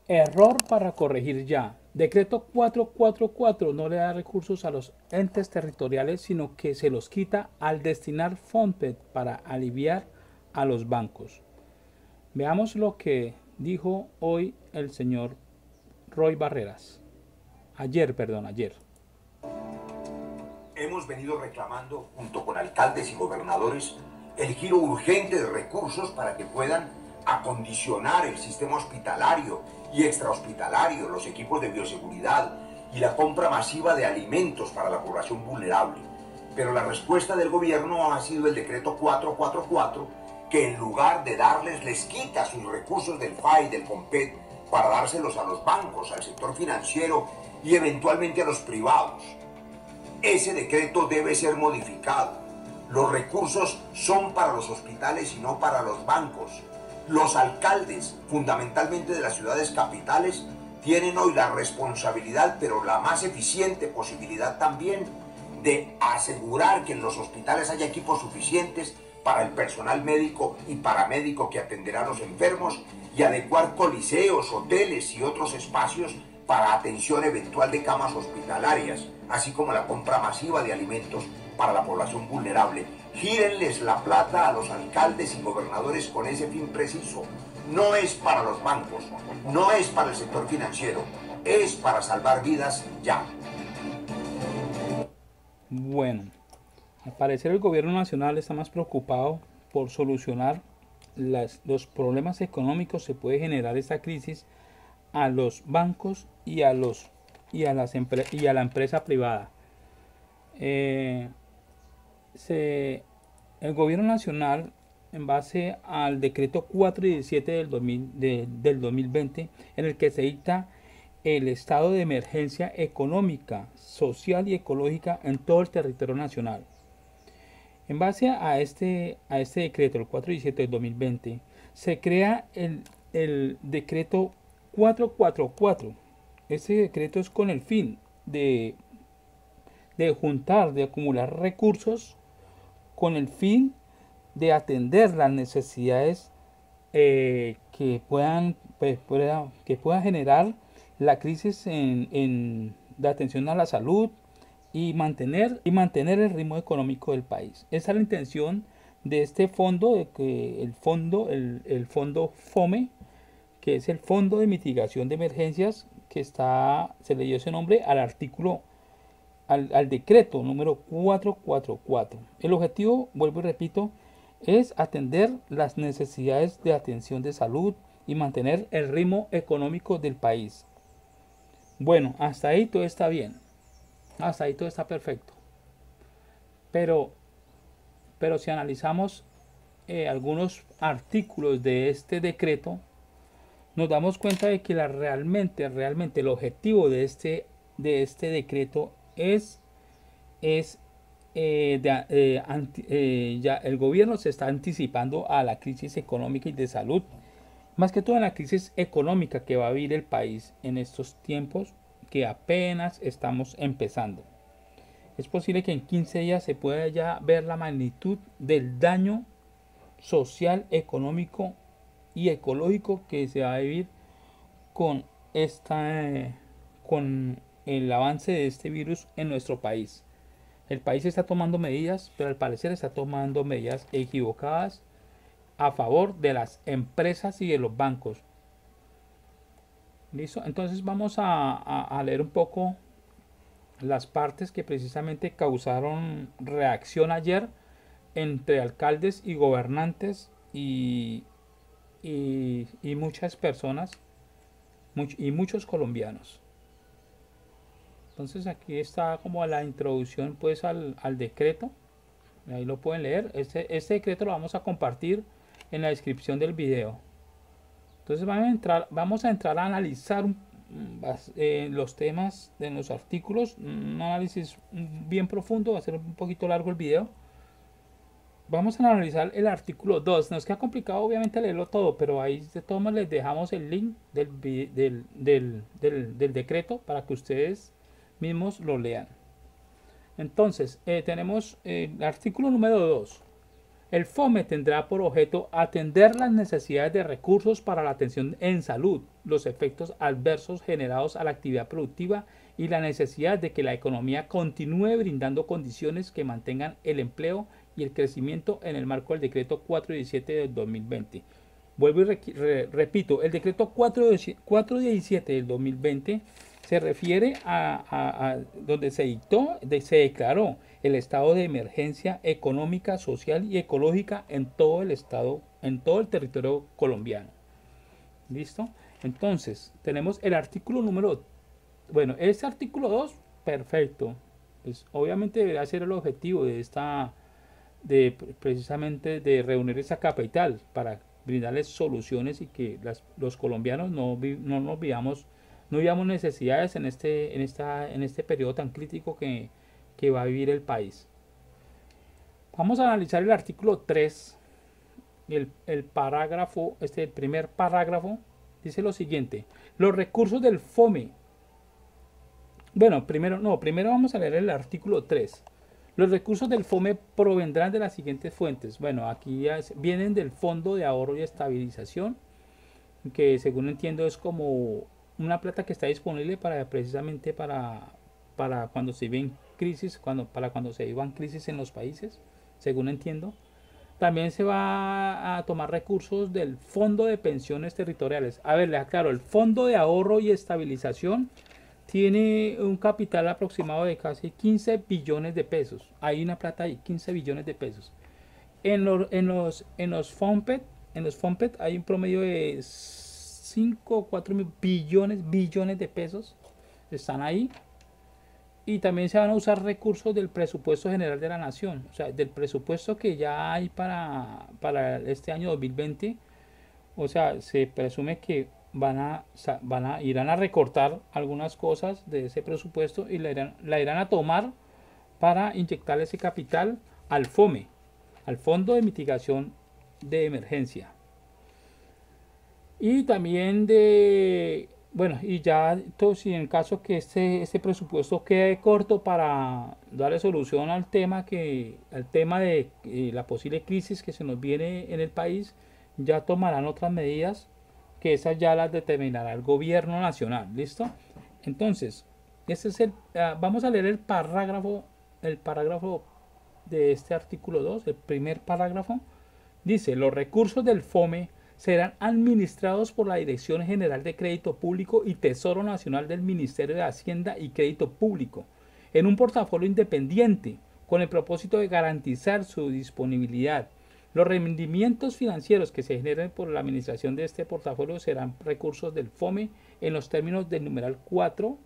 Error para corregir ya. Decreto 444 no le da recursos a los entes territoriales, sino que se los quita al destinar FONPET para aliviar a los bancos. Veamos lo que dijo hoy el señor Roy Barreras. Ayer. Hemos venido reclamando, junto con alcaldes y gobernadores, el giro urgente de recursos para que puedan acondicionar el sistema hospitalario y extrahospitalario, los equipos de bioseguridad y la compra masiva de alimentos para la población vulnerable. Pero la respuesta del gobierno ha sido el decreto 444, que en lugar de darles, les quita sus recursos del FAI, del COMPET, para dárselos a los bancos, al sector financiero y eventualmente a los privados. Ese decreto debe ser modificado. Los recursos son para los hospitales y no para los bancos. Los alcaldes, fundamentalmente de las ciudades capitales, tienen hoy la responsabilidad, pero la más eficiente posibilidad también, de asegurar que en los hospitales haya equipos suficientes para el personal médico y paramédico que atenderá a los enfermos y adecuar coliseos, hoteles y otros espacios para atención eventual de camas hospitalarias, así como la compra masiva de alimentos para la población vulnerable. Gírenles la plata a los alcaldes y gobernadores con ese fin preciso. No es para los bancos, no es para el sector financiero, es para salvar vidas ya. Bueno, al parecer el gobierno nacional está más preocupado por solucionar los problemas económicos que puede generar esta crisis a los bancos y a la empresa privada. Eh, se, el gobierno nacional, en base al decreto 417 del 2020, en el que se dicta el estado de emergencia económica, social y ecológica en todo el territorio nacional. En base a este decreto, el 417 del 2020, se crea el decreto 444. Este decreto es con el fin de juntar, de acumular recursos con el fin de atender las necesidades que pueda generar la crisis de atención a la salud y mantener el ritmo económico del país. Esa es la intención de este fondo, de que el fondo FOME, que es el Fondo de Mitigación de Emergencias, se le dio ese nombre al decreto número 444. El objetivo, vuelvo y repito, es atender las necesidades de atención de salud y mantener el ritmo económico del país. Bueno, hasta ahí todo está bien, hasta ahí todo está perfecto. Pero, pero si analizamos algunos artículos de este decreto, nos damos cuenta de que realmente el objetivo de este decreto es ya el gobierno se está anticipando a la crisis económica y de salud, más que todo en la crisis económica que va a vivir el país en estos tiempos que apenas estamos empezando. Es posible que en 15 días se pueda ya ver la magnitud del daño social, económico y ecológico que se va a vivir con con el avance de este virus en nuestro país. El país está tomando medidas, pero al parecer está tomando medidas equivocadas a favor de las empresas y de los bancos. ¿Listo? Entonces vamos a leer un poco las partes que precisamente causaron reacción ayer entre alcaldes y gobernantes y muchas personas y muchos colombianos. Entonces aquí está como la introducción pues al decreto. Ahí lo pueden leer. Este decreto lo vamos a compartir en la descripción del video. Entonces vamos a entrar a analizar los temas de los artículos. Un análisis bien profundo. Va a ser un poquito largo el video. Vamos a analizar el artículo 2. Nos queda complicado obviamente leerlo todo, pero ahí de todos modos les dejamos el link del decreto para que ustedes mismos lo lean. Entonces, tenemos el artículo número 2. El FOME tendrá por objeto atender las necesidades de recursos para la atención en salud, los efectos adversos generados a la actividad productiva y la necesidad de que la economía continúe brindando condiciones que mantengan el empleo y el crecimiento en el marco del decreto 417 del 2020. Vuelvo y repito, el decreto 417 del 2020 se refiere a donde se declaró el estado de emergencia económica, social y ecológica en todo el estado, en todo el territorio colombiano. ¿Listo? Entonces, tenemos el artículo número, bueno, este artículo 2, perfecto. Pues obviamente debería ser el objetivo de precisamente de reunir esa capital para brindarles soluciones y que los colombianos no nos vivamos necesidades en este periodo tan crítico que va a vivir el país. Vamos a analizar el artículo 3, el parágrafo, el primer parágrafo, dice lo siguiente: los recursos del FOME. Bueno, primero vamos a leer el artículo 3. Los recursos del FOME provendrán de las siguientes fuentes. Bueno, aquí vienen del Fondo de Ahorro y Estabilización, que según entiendo es como una plata que está disponible precisamente para cuando se viven crisis, para cuando se vivan crisis en los países, según entiendo. También se va a tomar recursos del Fondo de Pensiones Territoriales. A ver, le aclaro, el Fondo de Ahorro y Estabilización tiene un capital aproximado de casi 15 billones de pesos. Hay una plata ahí, 15 billones de pesos. En los FOMPET hay un promedio de 5 o 4 billones de pesos. Están ahí. Y también se van a usar recursos del presupuesto general de la nación. O sea, del presupuesto que ya hay para este año 2020. O sea, se presume que irán a recortar algunas cosas de ese presupuesto y la irán a tomar para inyectar ese capital al FOME, al Fondo de Mitigación de Emergencia. Y también bueno, y ya entonces, si en caso que este presupuesto quede corto para darle solución al tema de la posible crisis que se nos viene en el país, ya tomarán otras medidas que esas ya las determinará el gobierno nacional. ¿Listo? Entonces, vamos a leer el parágrafo de este artículo 2, el primer parágrafo. Dice: los recursos del FOME serán administrados por la Dirección General de Crédito Público y Tesoro Nacional del Ministerio de Hacienda y Crédito Público, en un portafolio independiente, con el propósito de garantizar su disponibilidad. Los rendimientos financieros que se generen por la administración de este portafolio serán recursos del FOME en los términos del numeral 4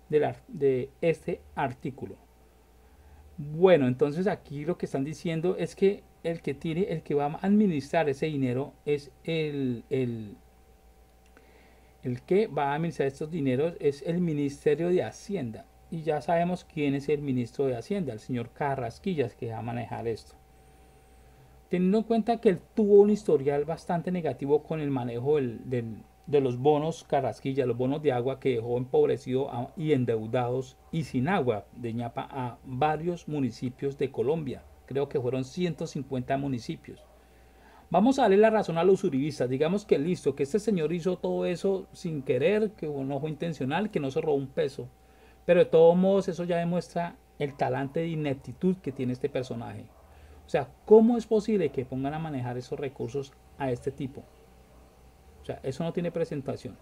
de este artículo. Bueno, entonces aquí lo que están diciendo es que el que va a administrar ese dinero es el que va a administrar estos dineros es el Ministerio de Hacienda. Y ya sabemos quién es el ministro de Hacienda, el señor Carrasquillas, que va a manejar esto. Teniendo en cuenta que él tuvo un historial bastante negativo con el manejo de los bonos Carrasquilla, los bonos de agua, que dejó empobrecidos y endeudados y sin agua de ñapa a varios municipios de Colombia. Creo que fueron 150 municipios. Vamos a darle la razón a los uribistas. Digamos que listo, que este señor hizo todo eso sin querer, que no fue intencional, que no se robó un peso. Pero de todos modos eso ya demuestra el talante de ineptitud que tiene este personaje. O sea, ¿cómo es posible que pongan a manejar esos recursos a este tipo? O sea, eso no tiene presentación.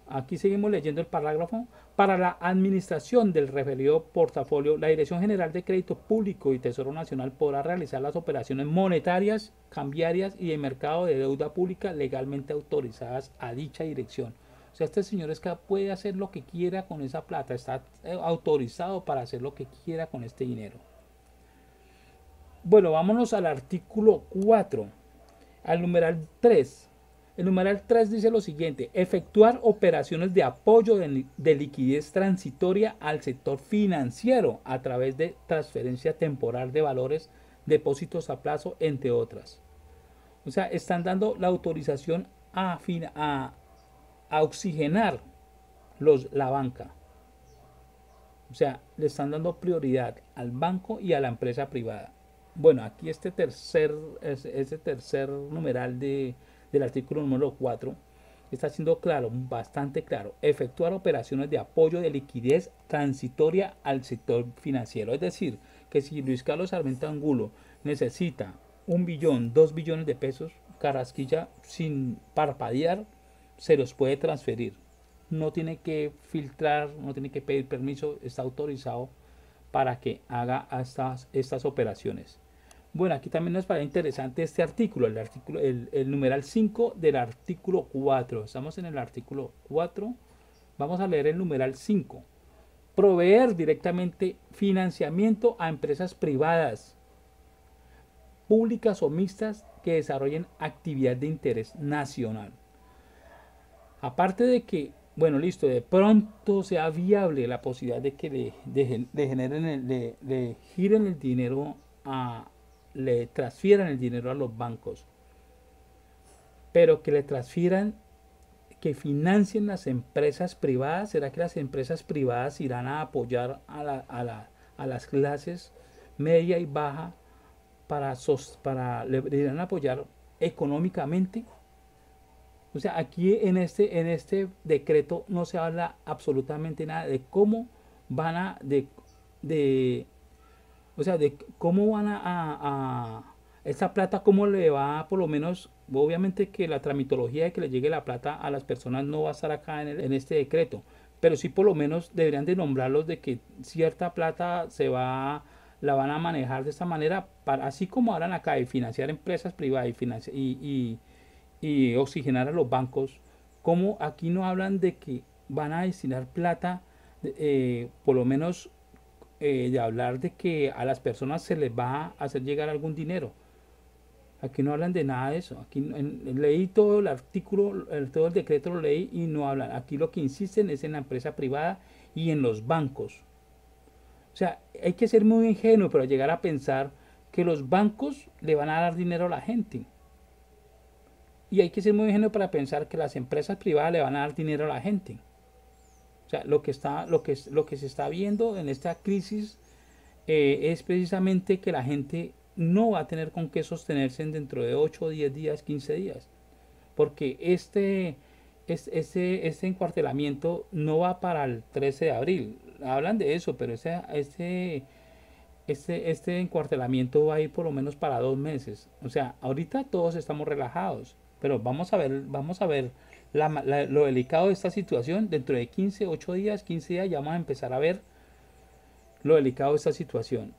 Aquí seguimos leyendo el parágrafo. Para la administración del referido portafolio, la Dirección General de Crédito Público y Tesoro Nacional podrá realizar las operaciones monetarias, cambiarias y de mercado de deuda pública legalmente autorizadas a dicha dirección. O sea, este señor puede hacer lo que quiera con esa plata, está autorizado para hacer lo que quiera con este dinero. Bueno, vámonos al artículo 4, al numeral 3. El numeral 3 dice lo siguiente: efectuar operaciones de apoyo de liquidez transitoria al sector financiero a través de transferencia temporal de valores, depósitos a plazo, entre otras. O sea, están dando la autorización a oxigenar la banca. O sea, le están dando prioridad al banco y a la empresa privada. Bueno, aquí este tercer numeral del artículo número 4 está siendo claro, bastante claro. Efectuar operaciones de apoyo de liquidez transitoria al sector financiero. Es decir, que si Luis Carlos Armenta Angulo necesita 1 billón, 2 billones de pesos, Carrasquilla, sin parpadear, se los puede transferir. No tiene que filtrar, no tiene que pedir permiso, está autorizado para que haga estas operaciones. Bueno, aquí también nos parece interesante este artículo, el numeral 5 del artículo 4. Estamos en el artículo 4. Vamos a leer el numeral 5. Proveer directamente financiamiento a empresas privadas, públicas o mixtas que desarrollen actividad de interés nacional. Aparte de que, bueno, listo, de pronto sea viable la posibilidad de que le giren el dinero le transfieran el dinero a los bancos, pero que le transfieran, que financien las empresas privadas. ¿Será que las empresas privadas irán a apoyar a las clases media y baja le irán a apoyar económicamente? O sea, aquí en este decreto no se habla absolutamente nada de cómo van de o sea, de cómo van esa plata, cómo le va, por lo menos, obviamente que la tramitología de que le llegue la plata a las personas no va a estar acá en este decreto, pero sí por lo menos deberían de nombrarlos de que cierta plata la van a manejar de esta manera, así como hablan acá de financiar empresas privadas y oxigenar a los bancos, como aquí no hablan de que van a destinar plata, por lo menos de hablar de que a las personas se les va a hacer llegar algún dinero. Aquí no hablan de nada de eso. Aquí leí todo el artículo, todo el decreto lo leí y no hablan. Aquí lo que insisten es en la empresa privada y en los bancos. O sea, hay que ser muy ingenuo para llegar a pensar que los bancos le van a dar dinero a la gente. Y hay que ser muy ingenuo para pensar que las empresas privadas le van a dar dinero a la gente. O sea, lo que se está viendo en esta crisis es precisamente que la gente no va a tener con qué sostenerse dentro de 8, 10 días, 15 días. Porque este encuartelamiento no va para el 13 de abril. Hablan de eso, pero este encuartelamiento va a ir por lo menos para 2 meses. O sea, ahorita todos estamos relajados, pero vamos a ver lo delicado de esta situación. Dentro de 15, 8 días, 15 días ya vamos a empezar a ver lo delicado de esta situación.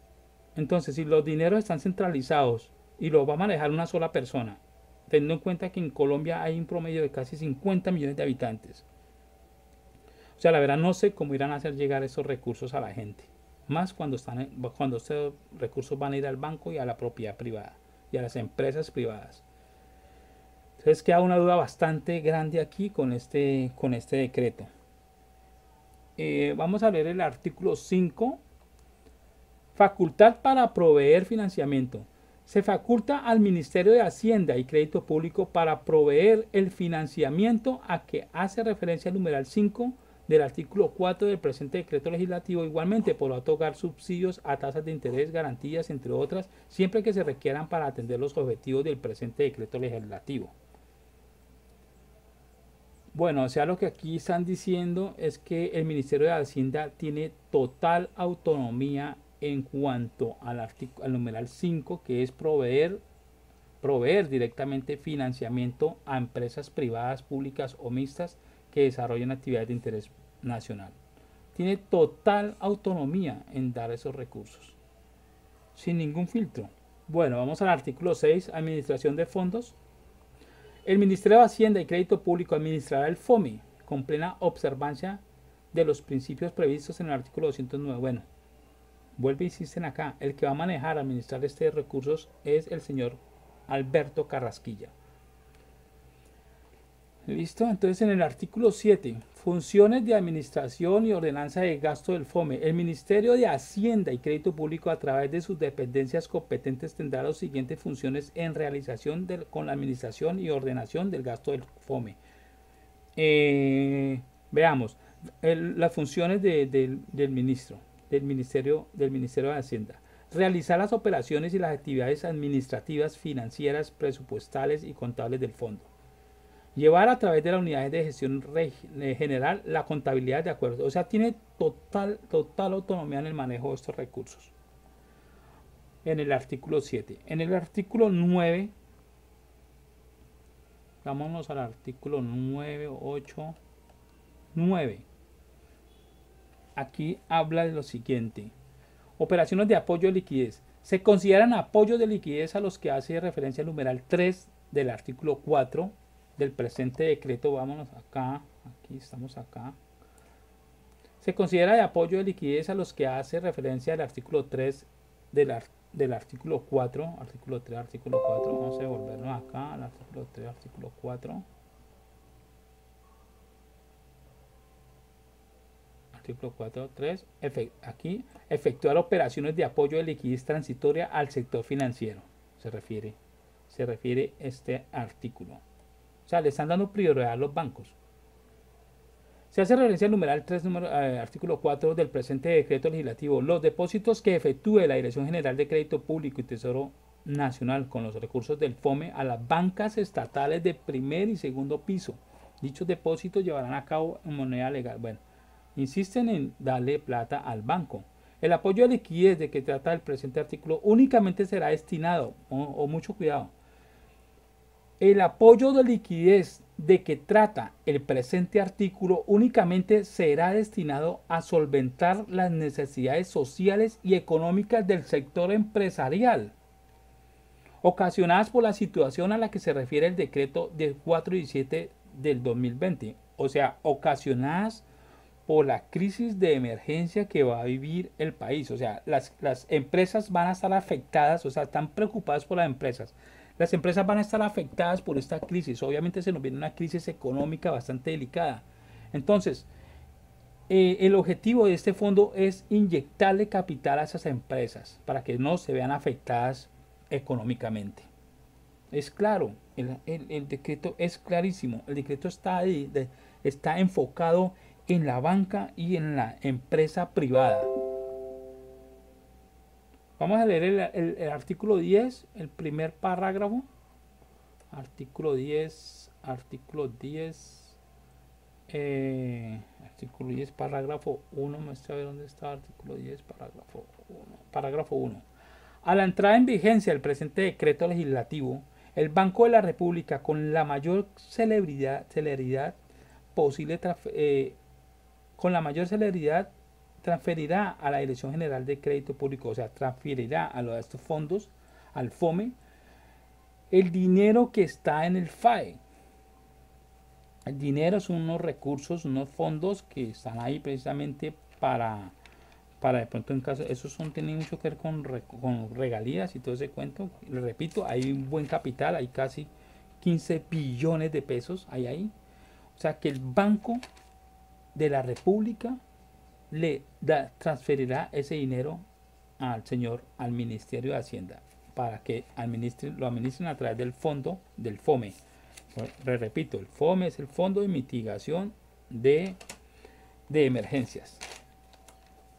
Entonces, si los dineros están centralizados y los va a manejar una sola persona, teniendo en cuenta que en Colombia hay un promedio de casi 50 millones de habitantes. O sea, la verdad no sé cómo irán a hacer llegar esos recursos a la gente. Más cuando estos recursos van a ir al banco y a la propiedad privada y a las empresas privadas. Entonces queda una duda bastante grande aquí con este decreto. Vamos a leer el artículo 5. Facultad para proveer financiamiento. Se faculta al Ministerio de Hacienda y Crédito Público para proveer el financiamiento a que hace referencia el numeral 5 del artículo 4 del presente decreto legislativo. Igualmente podrá otorgar subsidios a tasas de interés, garantías, entre otras, siempre que se requieran para atender los objetivos del presente decreto legislativo. Bueno, o sea, lo que aquí están diciendo es que el Ministerio de Hacienda tiene total autonomía en cuanto al numeral 5, que es proveer directamente financiamiento a empresas privadas, públicas o mixtas que desarrollen actividades de interés nacional. Tiene total autonomía en dar esos recursos, sin ningún filtro. Bueno, vamos al artículo 6, administración de fondos. El Ministerio de Hacienda y Crédito Público administrará el FOMI con plena observancia de los principios previstos en el artículo 209. Bueno, vuelve e insisten acá. El que va a manejar, administrar estos recursos es el señor Alberto Carrasquilla. ¿Listo? Entonces en el artículo 7, funciones de administración y ordenanza de gasto del FOME. El Ministerio de Hacienda y Crédito Público a través de sus dependencias competentes tendrá las siguientes funciones en realización con la administración y ordenación del gasto del FOME. Veamos las funciones del Ministerio de Hacienda. realizar las operaciones y las actividades administrativas, financieras, presupuestales y contables del fondo. Llevar a través de la unidad de gestión general la contabilidad de acuerdo. O sea, tiene total autonomía en el manejo de estos recursos. En el artículo 7. En el artículo 9, vámonos al artículo 9, 8, 9. Aquí habla de lo siguiente. Operaciones de apoyo de liquidez. Se consideran apoyos de liquidez a los que hace referencia el numeral 3 del artículo 4 del presente decreto. Vámonos acá, aquí estamos acá. Se considera de apoyo de liquidez a los que hace referencia el artículo 3 del artículo 4, artículo 3, artículo 4. Vamos a devolvernos acá al artículo 3, artículo 4. Artículo 4.3, aquí, efectuar operaciones de apoyo de liquidez transitoria al sector financiero, se refiere este artículo. O sea, le están dando prioridad a los bancos. Se hace referencia al numeral 3, artículo 4 del presente decreto legislativo. Los depósitos que efectúe la Dirección General de Crédito Público y Tesoro Nacional con los recursos del FOME a las bancas estatales de primer y segundo piso. Dichos depósitos llevarán a cabo en moneda legal. Bueno, insisten en darle plata al banco. El apoyo de liquidez de que trata el presente artículo únicamente será destinado, o mucho cuidado, el apoyo de liquidez de que trata el presente artículo únicamente será destinado a solventar las necesidades sociales y económicas del sector empresarial, ocasionadas por la situación a la que se refiere el decreto del 417 del 2020, o sea, ocasionadas por la crisis de emergencia que va a vivir el país. O sea, las empresas van a estar afectadas, o sea, están preocupadas por las empresas. Las empresas van a estar afectadas por esta crisis. Obviamente se nos viene una crisis económica bastante delicada. Entonces, el objetivo de este fondo es inyectarle capital a esas empresas para que no se vean afectadas económicamente. Es claro, el decreto es clarísimo. El decreto está enfocado en la banca y en la empresa privada. Vamos a leer el artículo 10, el primer parágrafo. Artículo 10, artículo 10, parágrafo 1. Muestra a ver dónde está artículo 10, parágrafo 1. Parágrafo 1. A la entrada en vigencia del presente decreto legislativo, el Banco de la República, con la mayor celeridad posible, transferirá a la Dirección General de Crédito Público, o sea, transferirá a estos fondos, al FOME, el dinero que está en el FAE. El dinero son unos recursos, unos fondos que están ahí precisamente para de pronto en caso, esos tienen mucho que ver con regalías y todo ese cuento. Le repito, hay un buen capital, hay casi 15 billones de pesos ahí. O sea que el Banco de la República transferirá ese dinero al Ministerio de Hacienda para que lo administren a través del fondo del FOME. Le repito, el FOME es el Fondo de Mitigación de Emergencias.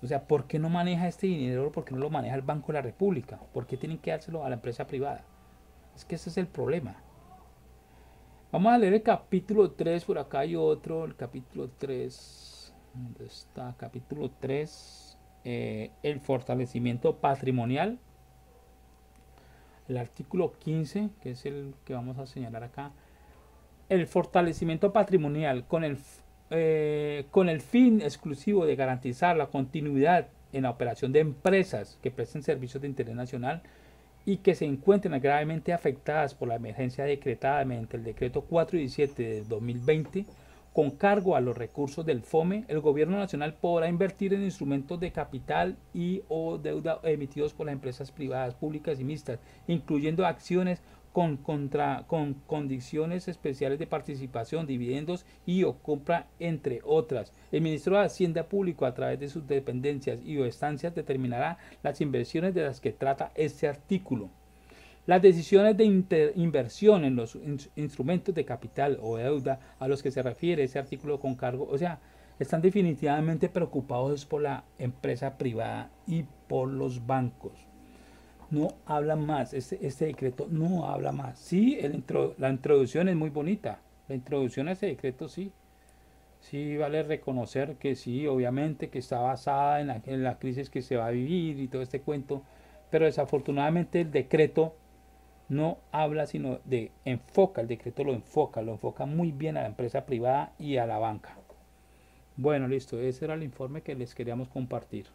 O sea, ¿por qué no maneja este dinero? ¿Por qué no lo maneja el Banco de la República? ¿Por qué tienen que dárselo a la empresa privada? Es que ese es el problema. Vamos a leer el capítulo 3, por acá hay otro, el capítulo 3, ¿dónde está? Capítulo 3, el fortalecimiento patrimonial. El artículo 15, que es el que vamos a señalar acá. El fortalecimiento patrimonial con el fin exclusivo de garantizar la continuidad en la operación de empresas que presten servicios de interés nacional y que se encuentren gravemente afectadas por la emergencia decretada mediante el decreto 417 de 2020, con cargo a los recursos del FOME, el gobierno nacional podrá invertir en instrumentos de capital y o deuda emitidos por las empresas privadas, públicas y mixtas, incluyendo acciones con condiciones especiales de participación, dividendos y o compra, entre otras. El ministro de Hacienda Público, a través de sus dependencias y o estancias, determinará las inversiones de las que trata este artículo. Las decisiones de inversión en los instrumentos de capital o deuda a los que se refiere ese artículo con cargo, o sea, están definitivamente preocupados por la empresa privada y por los bancos. no habla más, este decreto no habla más. Sí, la introducción es muy bonita, la introducción a ese decreto sí, sí vale reconocer que sí, obviamente que está basada en la crisis que se va a vivir y todo este cuento, pero desafortunadamente el decreto no habla sino de enfoca, el decreto lo enfoca muy bien a la empresa privada y a la banca. Bueno, listo, ese era el informe que les queríamos compartir.